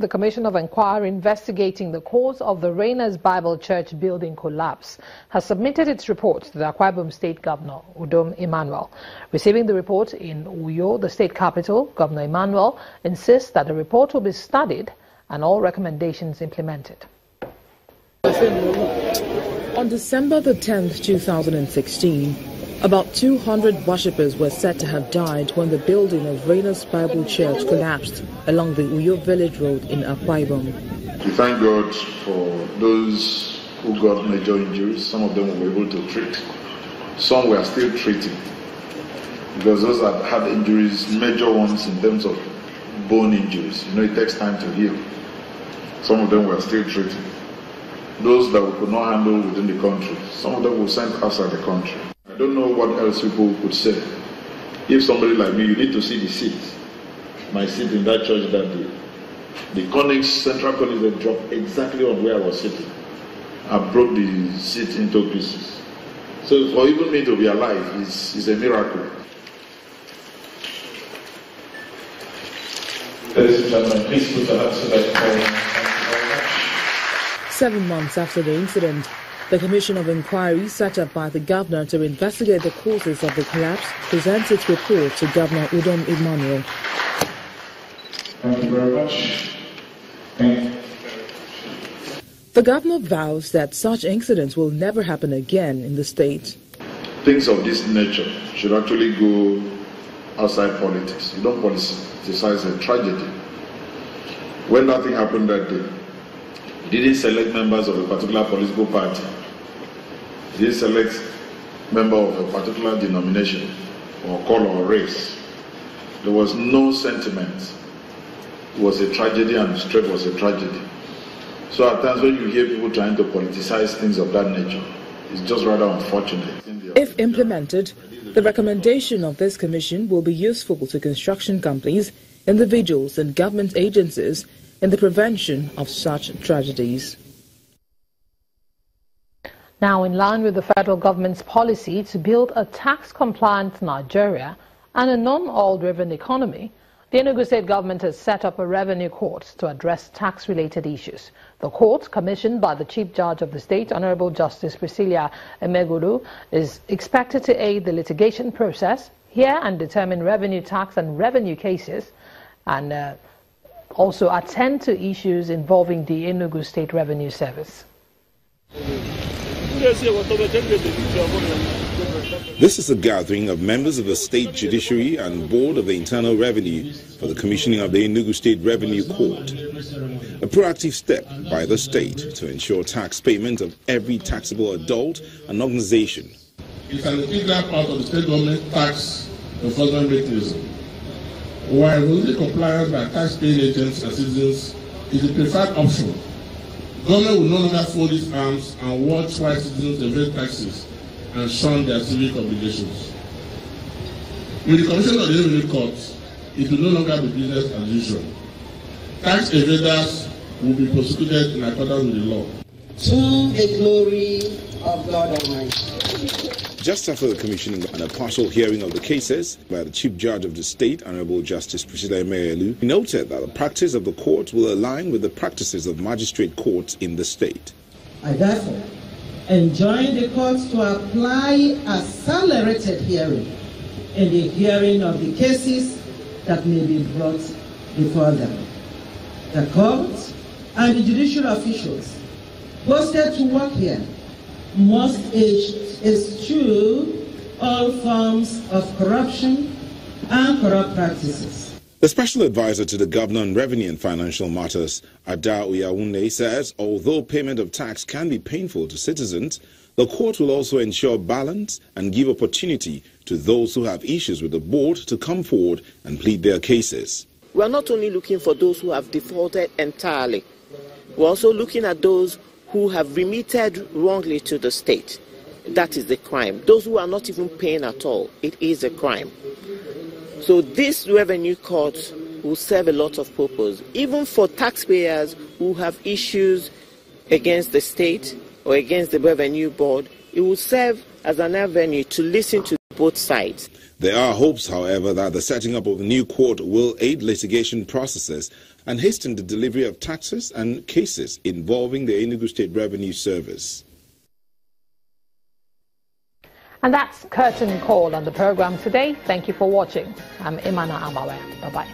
The Commission of Inquiry investigating the cause of the Rainers Bible Church building collapse has submitted its report to the Akwa Ibom State Governor, Udom Emmanuel. Receiving the report in Uyo, the state capital, Governor Emmanuel insists that the report will be studied and all recommendations implemented. On December the 10th, 2016, about 200 worshippers were said to have died when the building of Rainers Bible Church collapsed along the Uyo Village Road in Akwa Ibom. We thank God for those who got major injuries. Some of them were able to treat. Some were still treating. Because those that had injuries, major ones in terms of bone injuries, it takes time to heal. Some of them were still treating. Those that we could not handle within the country, some of them were sent outside the country. I don't know what else people could say. If somebody like me, you need to see the seat. My seat in that church that day. The Conix, central Conix, they dropped exactly on where I was sitting. I broke the seat into pieces. So for even me to be alive is a miracle. Ladies and gentlemen, please put your hands together. 7 months after the incident, the Commission of Inquiry set up by the Governor to investigate the causes of the collapse presents its report to Governor Udom Emmanuel. Thank you very much. Thank you. The Governor vows that such incidents will never happen again in the state. Things of this nature should actually go outside politics. You don't politicize a tragedy. When that thing happened that day, he didn't select members of a particular political party. He didn't select members of a particular denomination or color or race. There was no sentiment. It was a tragedy, and straight was a tragedy. So at times when you hear people trying to politicize things of that nature, it's just rather unfortunate. If implemented, the recommendation of this commission will be useful to construction companies, individuals and government agencies in the prevention of such tragedies. Now, in line with the federal government's policy to build a tax-compliant Nigeria and a non-oil-driven economy, the Enugu state government has set up a revenue court to address tax-related issues. The court, commissioned by the Chief Judge of the state, Honorable Justice Priscilla Emegulu, is expected to aid the litigation process, hear and determine revenue tax and revenue cases, and also attend to issues involving the Enugu State Revenue Service. This is a gathering of members of the State Judiciary and Board of the Internal Revenue for the commissioning of the Enugu State Revenue Court, a proactive step by the state to ensure tax payment of every taxable adult and organization. It's an integral part of the state government tax enforcement mechanism. While rule compliance by tax-paying agents and citizens is the preferred option, government will no longer fold its arms and watch while citizens evade taxes and shun their civic obligations. With the commission of the Revenue Court, it will no longer be business as usual. Tax evaders will be prosecuted in accordance with the law. To the glory of God Almighty. Just after the commissioning and a partial hearing of the cases by the Chief Judge of the State, Honorable Justice Priscilla Emegulu, he noted that the practice of the court will align with the practices of magistrate courts in the state. I therefore enjoin the courts to apply accelerated hearing in the hearing of the cases that may be brought before them. The court and the judicial officials posted to work here must eschew all forms of corruption and corrupt practices. The special advisor to the Governor on Revenue and Financial Matters, Ada Uyawune, says although payment of tax can be painful to citizens, the court will also ensure balance and give opportunity to those who have issues with the board to come forward and plead their cases. We are not only looking for those who have defaulted entirely, we're also looking at those who have remitted wrongly to the state. That is the crime. Those who are not even paying at all, it is a crime. So this revenue court will serve a lot of purpose, even for taxpayers who have issues against the state or against the revenue board. It will serve as an avenue to listen to both sides. There are hopes, however, that the setting up of the new court will aid litigation processes and hasten the delivery of taxes and cases involving the Enugu State Revenue Service. And that's curtain call on the program today. Thank you for watching. I'm Imana Amawe. Bye-bye.